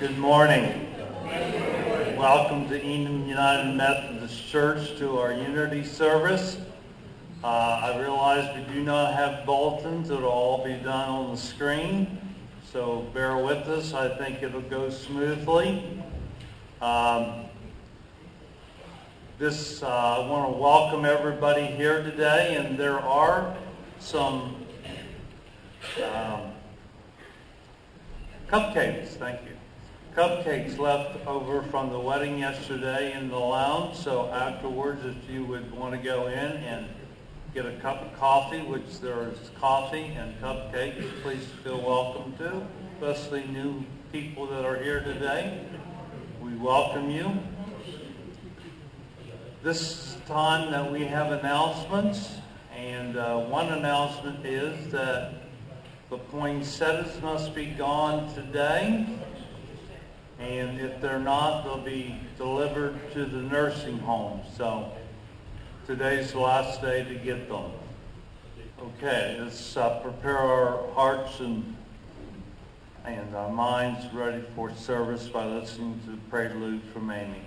Good morning. Welcome to Enum United Methodist Church to our Unity service. I realize we do not have bulletins. It'll all be done on the screen, so bear with us. I think it'll go smoothly. I want to welcome everybody here today, and there are some cupcakes, thank you. Cupcakes left over from the wedding yesterday in the lounge, so afterwards if you would want to go in and get a cup of coffee, which there is coffee and cupcakes, please feel welcome to, especially new people that are here today. We welcome you. This is the time that we have announcements, and one announcement is that the poinsettias must be gone today, and if they're not, they'll be delivered to the nursing home. So today's the last day to get them. Okay, let's prepare our hearts and our minds ready for service by listening to the prelude from Amy.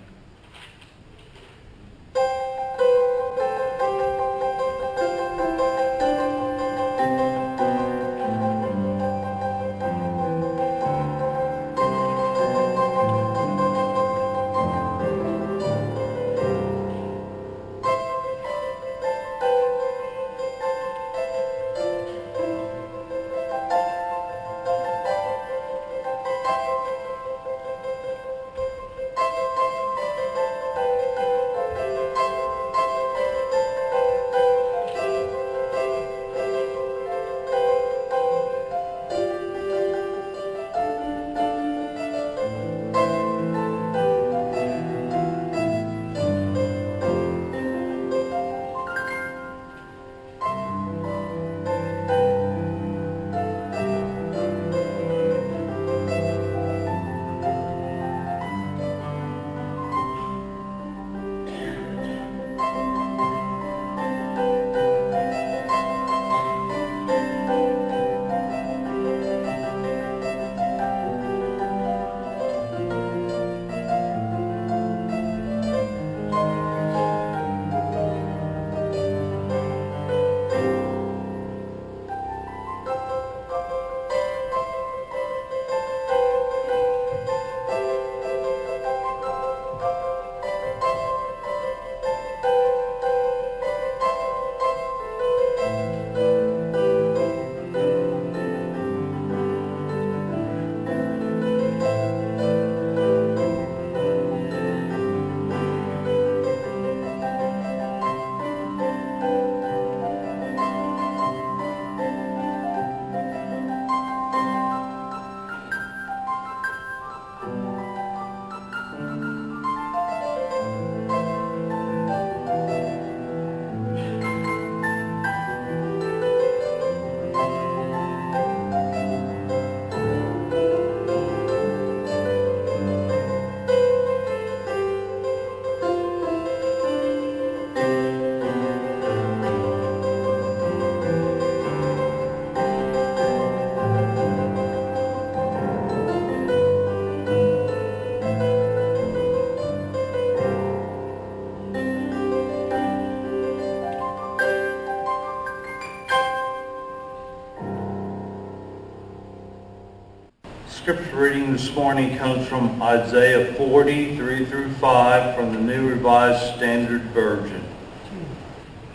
Scripture reading this morning comes from Isaiah 40, 3 through 5 from the New Revised Standard Version.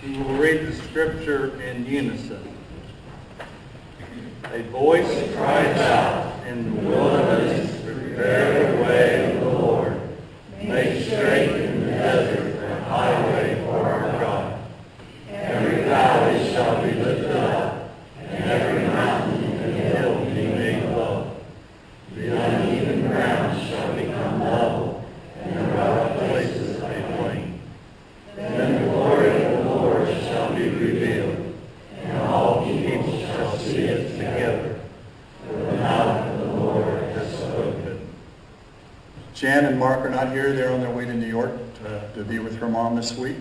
We will read the scripture in unison. A voice cries out in the wilderness, prepare the way of the Lord. Make straight in the desert a highway for our God. Every valley shall be lifted up, and every mountain and hill be made low. The uneven ground shall become level, and the rough places a plain. Then the glory of the Lord shall be revealed, and all people shall see it together. For the mouth of the Lord has spoken. Jan and Mark are not here. They're on their way to New York to be with her mom this week.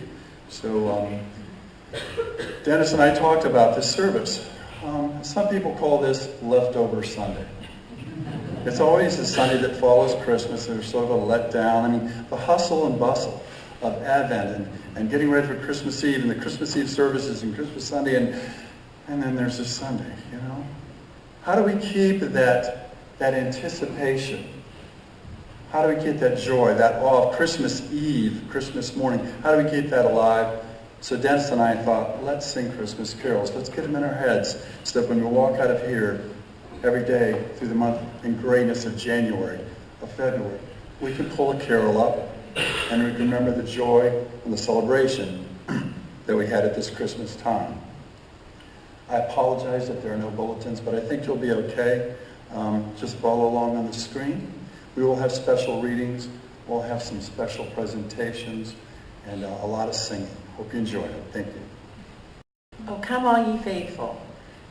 So Dennis and I talked about this service. Some people call this Leftover Sunday. It's always the Sunday that follows Christmas. There's sort of a letdown. I mean, the hustle and bustle of Advent and getting ready for Christmas Eve and the Christmas Eve services and Christmas Sunday and then there's this Sunday, you know? How do we keep that anticipation? How do we keep that joy, that awe of Christmas Eve, Christmas morning? How do we keep that alive? So Dennis and I thought, let's sing Christmas carols. Let's get them in our heads so that when we walk out of here every day through the month and grayness of January, of February, we can pull a carol up and we can remember the joy and the celebration that we had at this Christmas time. I apologize if there are no bulletins, but I think you'll be okay. Just follow along on the screen. We will have special readings. We'll have some special presentations and a lot of singing. Hope you enjoy it. Thank you. O come all ye faithful.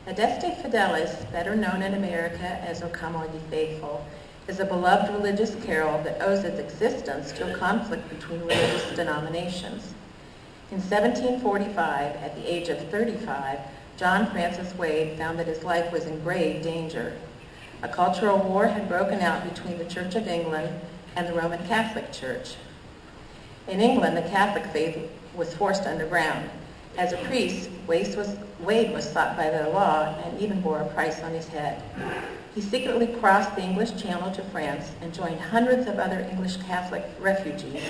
Adeste Fidelis, better known in America as O Come All Ye Faithful, is a beloved religious carol that owes its existence to a conflict between religious denominations. In 1745, at the age of 35, John Francis Wade found that his life was in grave danger. A cultural war had broken out between the Church of England and the Roman Catholic Church. In England, the Catholic faith was forced underground. As a priest, Wade was sought by the law and even bore a price on his head. He secretly crossed the English Channel to France and joined hundreds of other English Catholic refugees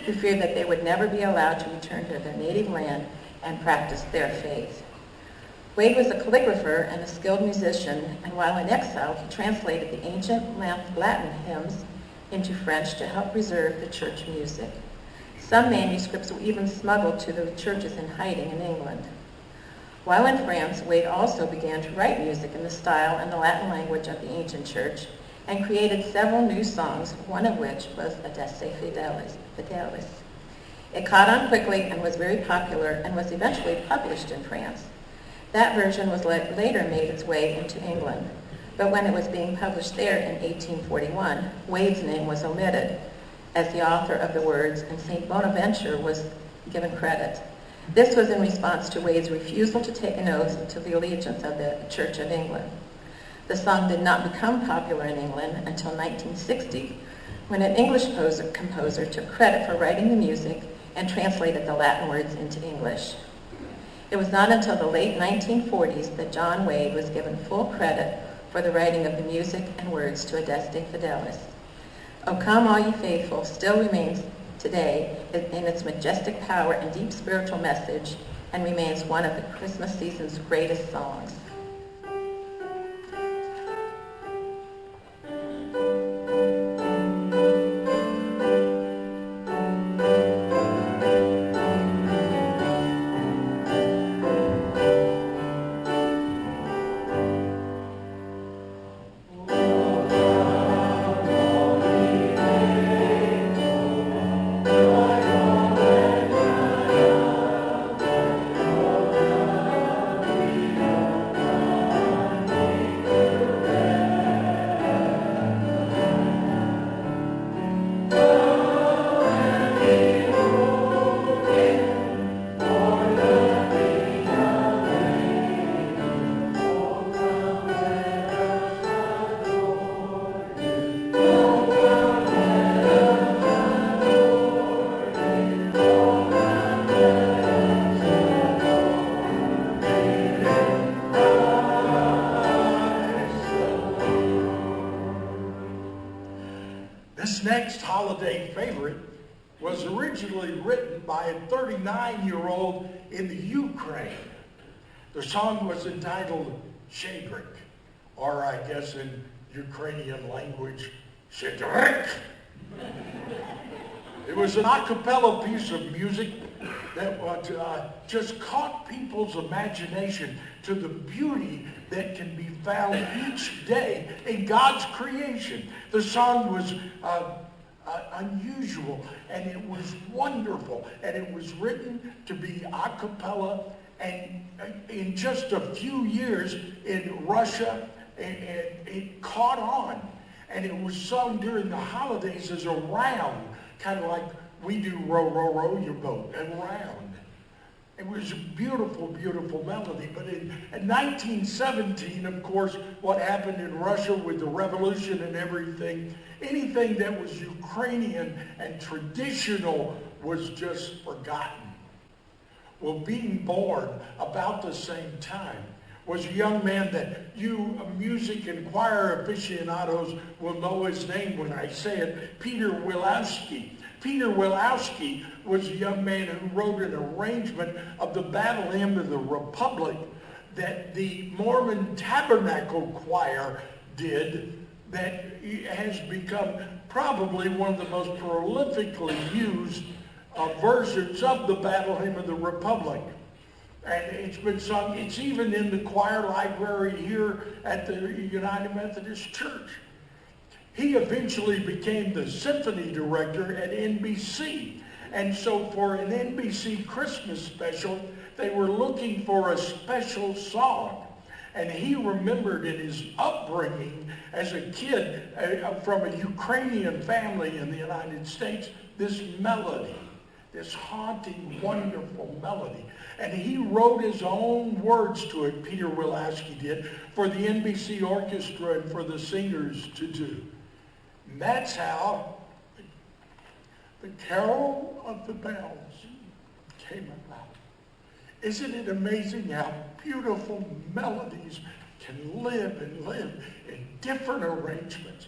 who feared that they would never be allowed to return to their native land and practice their faith. Wade was a calligrapher and a skilled musician, and while in exile, he translated the ancient Latin hymns into French to help preserve the church music. Some manuscripts were even smuggled to the churches in hiding in England. While in France, Wade also began to write music in the style and the Latin language of the ancient church and created several new songs, one of which was Adeste Fidelis. It caught on quickly and was very popular and was eventually published in France. That version was later made its way into England, but when it was being published there in 1841, Wade's name was omitted as the author of the words, and St. Bonaventure was given credit. This was in response to Wade's refusal to take an oath to the allegiance of the Church of England. The song did not become popular in England until 1960, when an English composer took credit for writing the music and translated the Latin words into English. It was not until the late 1940s that John Wade was given full credit for the writing of the music and words to Adeste Fidelis. O Come All Ye Faithful still remains today in its majestic power and deep spiritual message and remains one of the Christmas season's greatest songs. This next holiday favorite was originally written by a 39-year-old in the Ukraine. The song was entitled Shedrik, or I guess in Ukrainian language, Shedrik. It was an a cappella piece of music that just caught people's imagination to the beauty that can be found each day in God's creation. The song was unusual, and it was wonderful, and it was written to be a cappella, and in just a few years in Russia, it caught on, and it was sung during the holidays as a round, kind of like we do row, row, row your boat, and round. It was a beautiful, beautiful melody. But in 1917, of course, what happened in Russia with the revolution and everything, anything that was Ukrainian and traditional was just forgotten. Well, being born about the same time was a young man that you music and choir aficionados will know his name when I say it, Peter Wilowski. Peter Wilowski was a young man who wrote an arrangement of the Battle Hymn of the Republic that the Mormon Tabernacle Choir did, that has become probably one of the most prolifically used versions of the Battle Hymn of the Republic. And it's been sung, it's even in the choir library here at the United Methodist Church. He eventually became the symphony director at NBC. And so for an NBC Christmas special, they were looking for a special song. And he remembered in his upbringing as a kid from a Ukrainian family in the United States, this melody, this haunting, wonderful melody. And he wrote his own words to it, Peter Wilowski did, for the NBC orchestra and for the singers to do. And that's how the Carol of the Bells came about. Isn't it amazing how beautiful melodies can live and live in different arrangements?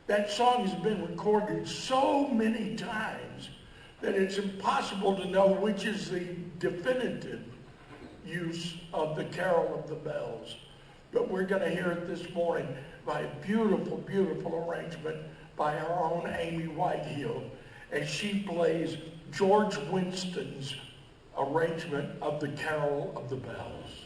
That song has been recorded so many times that it's impossible to know which is the definitive use of the Carol of the Bells. But we're going to hear it this morning by a beautiful, beautiful arrangement by our own Amy Whitehill as she plays George Winston's arrangement of the Carol of the Bells.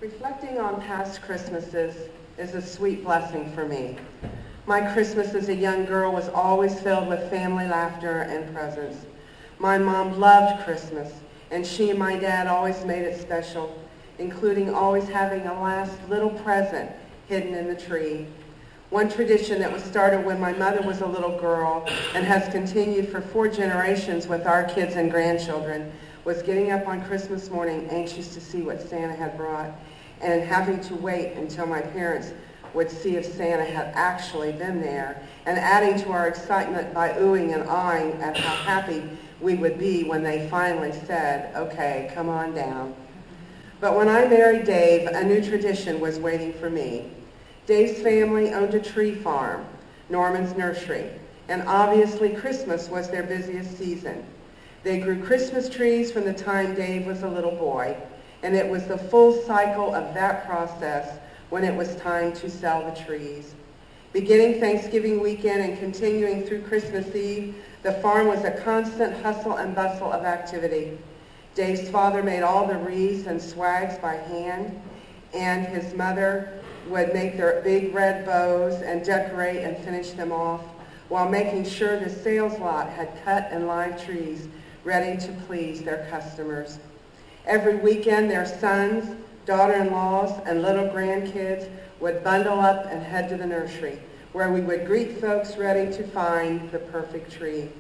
Reflecting on past Christmases is a sweet blessing for me. My Christmas as a young girl was always filled with family laughter and presents. My mom loved Christmas, and she and my dad always made it special, including always having a last little present hidden in the tree. One tradition that was started when my mother was a little girl and has continued for 4 generations with our kids and grandchildren was getting up on Christmas morning anxious to see what Santa had brought and having to wait until my parents would see if Santa had actually been there, and adding to our excitement by oohing and aahing at how happy we would be when they finally said, "Okay, come on down." But when I married Dave, a new tradition was waiting for me. Dave's family owned a tree farm, Norman's Nursery, and obviously Christmas was their busiest season. They grew Christmas trees from the time Dave was a little boy, and it was the full cycle of that process when it was time to sell the trees. Beginning Thanksgiving weekend and continuing through Christmas Eve, the farm was a constant hustle and bustle of activity. Dave's father made all the wreaths and swags by hand, and his mother would make their big red bows and decorate and finish them off, while making sure the sales lot had cut and live trees ready to please their customers. Every weekend, their sons, daughter-in-laws, and little grandkids would bundle up and head to the nursery, where we would greet folks ready to find the perfect tree.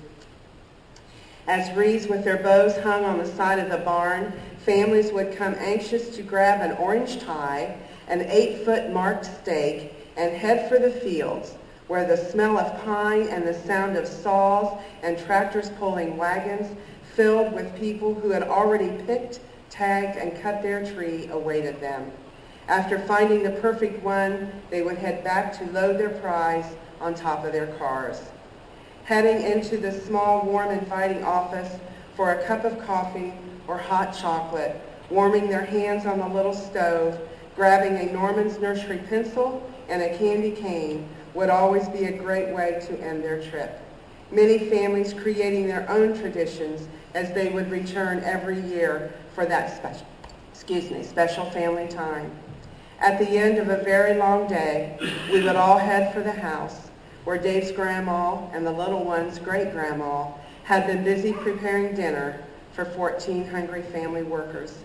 As wreaths with their bows hung on the side of the barn, families would come anxious to grab an orange tie, an 8-foot marked stake, and head for the fields, where the smell of pine and the sound of saws and tractors pulling wagons filled with people who had already picked, tagged, and cut their tree awaited them. After finding the perfect one, they would head back to load their prize on top of their cars. Heading into the small, warm, inviting office for a cup of coffee or hot chocolate, warming their hands on the little stove, grabbing a Norman's Nursery pencil and a candy cane would always be a great way to end their trip. Many families creating their own traditions as they would return every year for that special family time. At the end of a very long day, we would all head for the house, where Dave's grandma and the little one's great-grandma had been busy preparing dinner for 14 hungry family workers.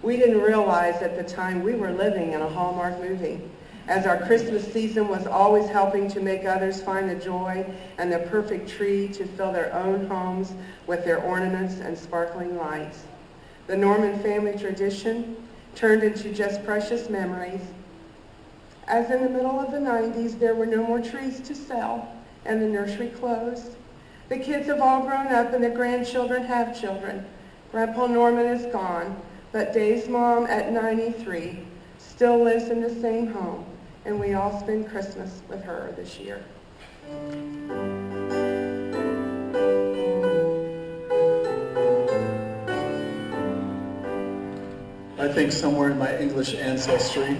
We didn't realize at the time we were living in a Hallmark movie, as our Christmas season was always helping to make others find the joy and the perfect tree to fill their own homes with their ornaments and sparkling lights. The Norman family tradition turned into just precious memories. As in the middle of the 90s, there were no more trees to sell, and the nursery closed. The kids have all grown up, and the grandchildren have children. Grandpa Norman is gone, but Dave's mom at 93 still lives in the same home, and we all spend Christmas with her this year. I think somewhere in my English ancestry,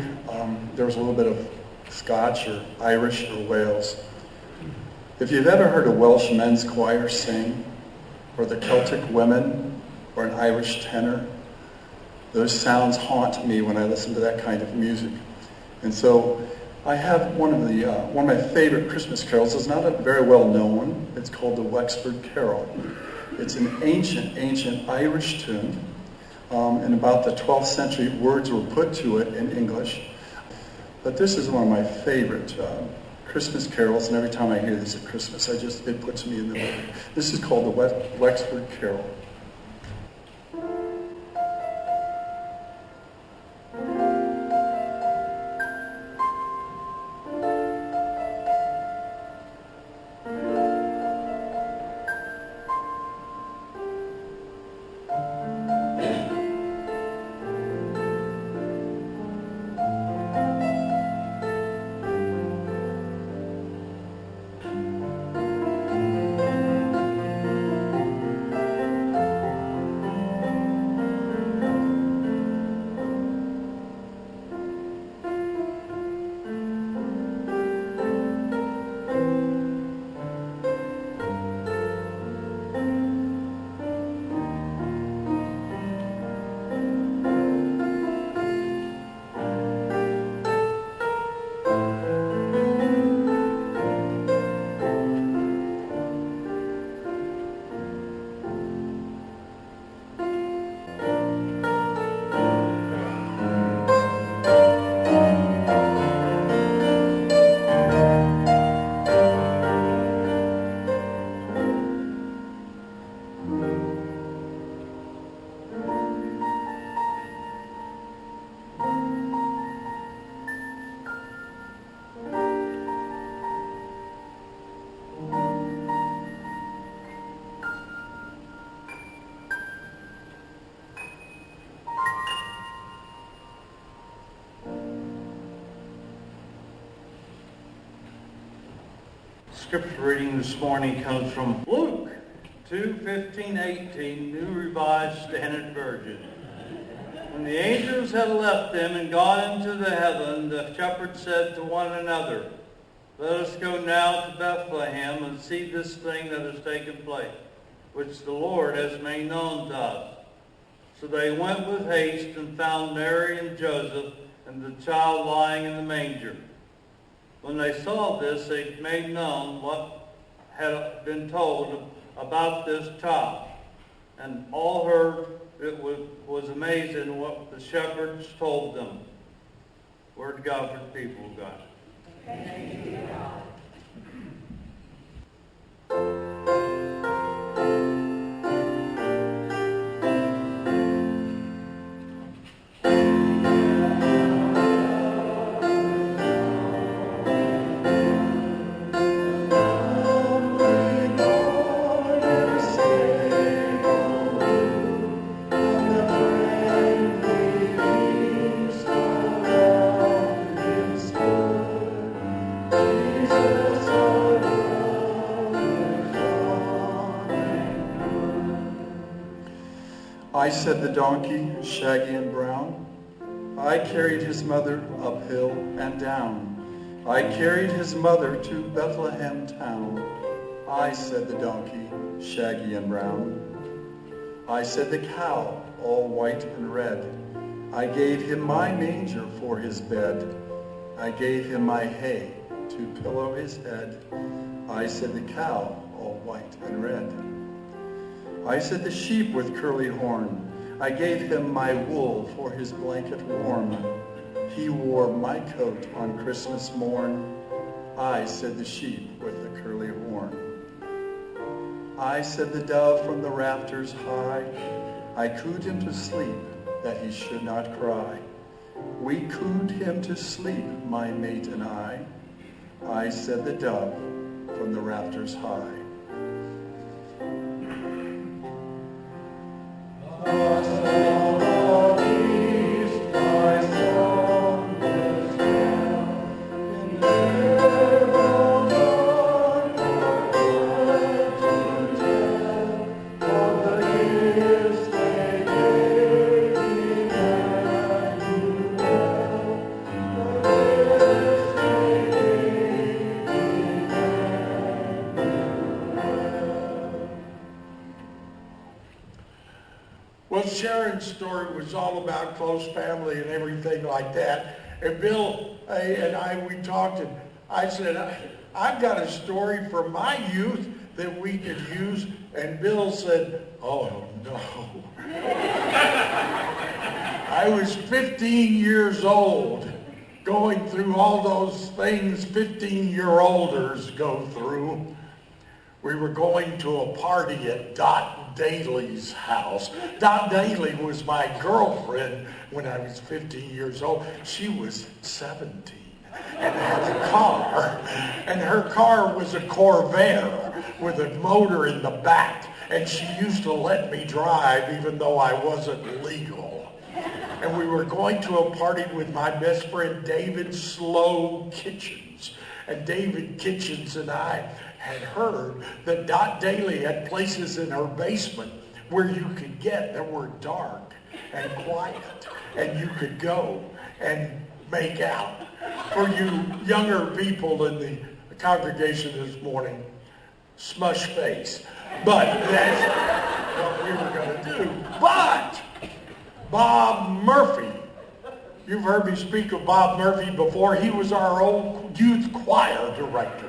there was a little bit of Scotch or Irish or Wales. If you've ever heard a Welsh men's choir sing, or the Celtic women, or an Irish tenor, those sounds haunt me when I listen to that kind of music. And so I have one of my favorite Christmas carols. It's not a very well known. It's called the Wexford Carol. It's an ancient Irish tune. In about the 12th century, words were put to it in English. But this is one of my favorite Christmas carols, and every time I hear this at Christmas, it puts me in the mood. This is called the Wexford Carol. Scripture reading this morning comes from Luke 2:15-18, New Revised Standard Version. When the angels had left them and gone into the heaven, the shepherds said to one another, "Let us go now to Bethlehem and see this thing that has taken place, which the Lord has made known to us." So they went with haste and found Mary and Joseph and the child lying in the manger. When they saw this, they made known what had been told about this child. And all heard it was amazing what the shepherds told them. Word of God for the people of God. Thank you, God. I said the donkey, shaggy and brown. I carried his mother uphill and down. I carried his mother to Bethlehem town. I said the donkey, shaggy and brown. I said the cow, all white and red. I gave him my manger for his bed. I gave him my hay to pillow his head. I said the cow, all white and red. I said the sheep with curly horn. I gave him my wool for his blanket warm. He wore my coat on Christmas morn. I said the sheep with the curly horn. I said the dove from the rafters high. I cooed him to sleep that he should not cry. We cooed him to sleep, my mate and I. I said the dove from the rafters high. Well, Sharon's story was all about close family and everything like that. And Bill and I, we talked, and I said, I've got a story from my youth that we could use. And Bill said, oh, no. I was 15 years old, going through all those things 15-year-olders go through. We were going to a party at Dot Daly's house. Dot Daly was my girlfriend when I was 15 years old. She was 17 and had a car. And her car was a Corvair with a motor in the back. And she used to let me drive even though I wasn't legal. And we were going to a party with my best friend David Slow Kitchens. And David Kitchens and I had heard that Dot Daly had places in her basement where you could get that were dark and quiet, and you could go and make out. For you younger people in the congregation this morning, smush face. But that's what we were going to do. But Bob Murphy, you've heard me speak of Bob Murphy before. He was our old youth choir director.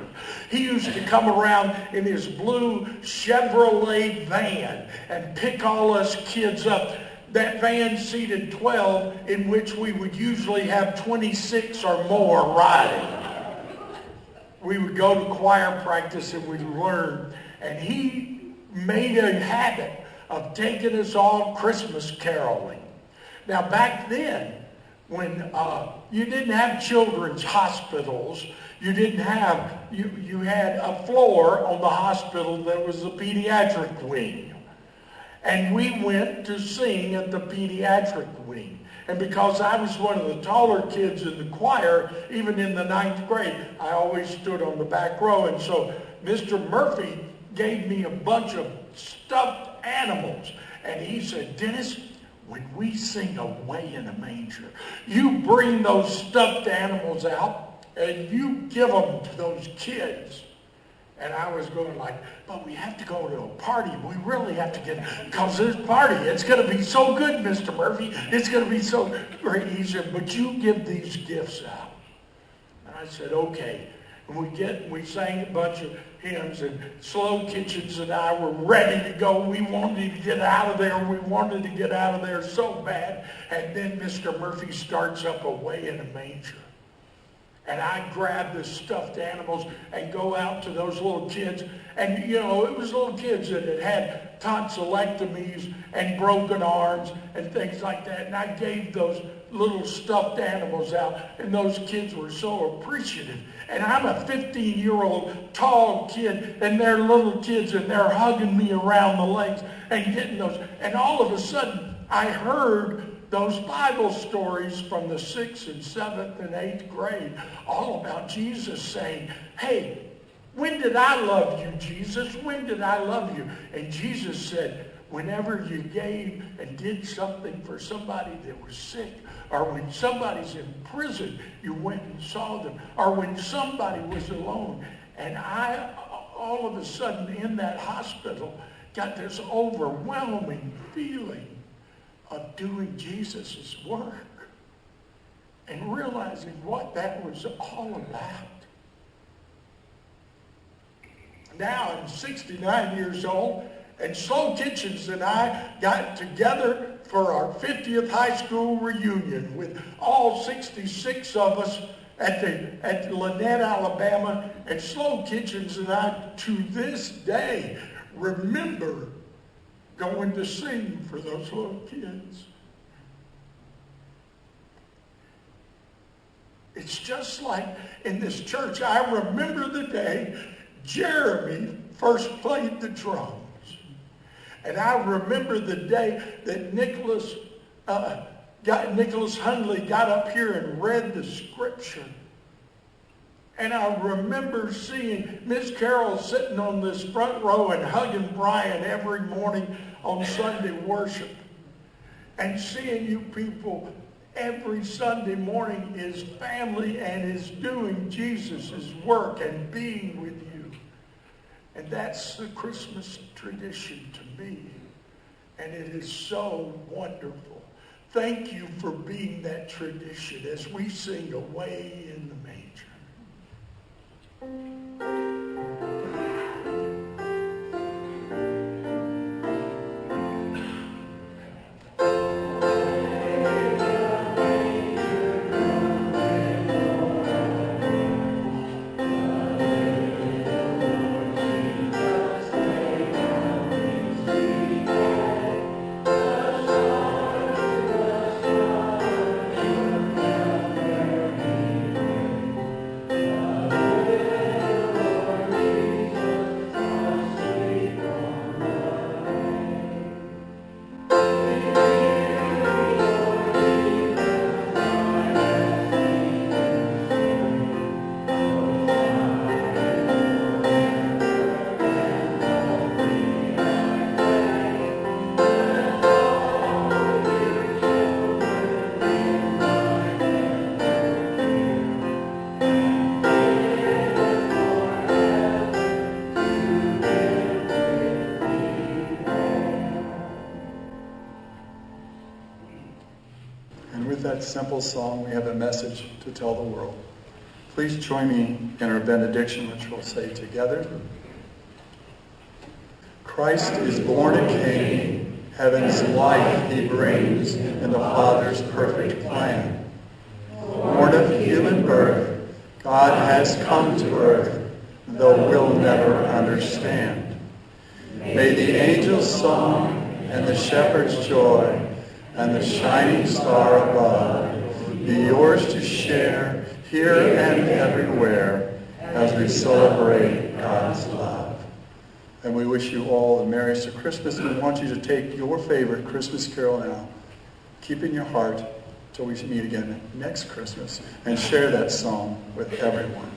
He used to come around in his blue Chevrolet van and pick all us kids up. That van seated 12, in which we would usually have 26 or more riding. We would go to choir practice and we'd learn. And he made a habit of taking us all Christmas caroling. Now back then, when you didn't have children's hospitals, you didn't have, you had a floor on the hospital that was the pediatric wing. And we went to sing at the pediatric wing. And because I was one of the taller kids in the choir, even in the 9th grade, I always stood on the back row. And so Mr. Murphy gave me a bunch of stuffed animals. And he said, Dennis, when we sing Away in a Manger, you bring those stuffed animals out and you give them to those kids. And I was going like, but we have to go to a party. We really have to get, because this party, it's going to be so good, Mr. Murphy. It's going to be so great. He said, but you give these gifts out. And I said, okay. And we sang a bunch of hymns, and Slow Kitchens and I were ready to go. We wanted to get out of there. We wanted to get out of there so bad. And then Mr. Murphy starts up Away in a Manger. And I grab the stuffed animals and go out to those little kids. And, you know, it was little kids that had tonsillectomies and broken arms and things like that. And I gave those little stuffed animals out. And those kids were so appreciative. And I'm a 15-year-old tall kid, and they're little kids, and they're hugging me around the legs and getting those. And all of a sudden, I heard those Bible stories from the 6th and 7th and 8th grade, all about Jesus saying, hey, when did I love you, Jesus? When did I love you? And Jesus said, whenever you gave and did something for somebody that was sick, or when somebody's in prison, you went and saw them, or when somebody was alone. And I, all of a sudden in that hospital, got this overwhelming feeling of doing Jesus' work and realizing what that was all about. Now I'm 69 years old, and Slow Kitchens and I got together for our 50th high school reunion with all 66 of us at Lynette, Alabama. And Slow Kitchens and I, to this day, remember going to sing for those little kids. It's just like in this church, I remember the day Jeremy first played the drums. And I remember the day that Nicholas Hundley got up here and read the scripture. And I remember seeing Miss Carol sitting on this front row and hugging Brian every morning on Sunday worship. And seeing you people every Sunday morning is family and is doing Jesus' work and being with you. And that's the Christmas tradition to me. And it is so wonderful. Thank you for being that tradition as we sing Away in the Manger. That simple song, we have a message to tell the world. Please join me in our benediction, which we'll say together. Christ is born a King, heaven's life he brings in the Father's perfect plan. Born of human birth, God has come to earth, though we'll never understand. May the angel's song and the shepherd's joy and the shining star above be yours to share here and everywhere as we celebrate God's love. And we wish you all the merriest of Christmas, and we want you to take your favorite Christmas carol now, keep in your heart, till we meet again next Christmas and share that song with everyone.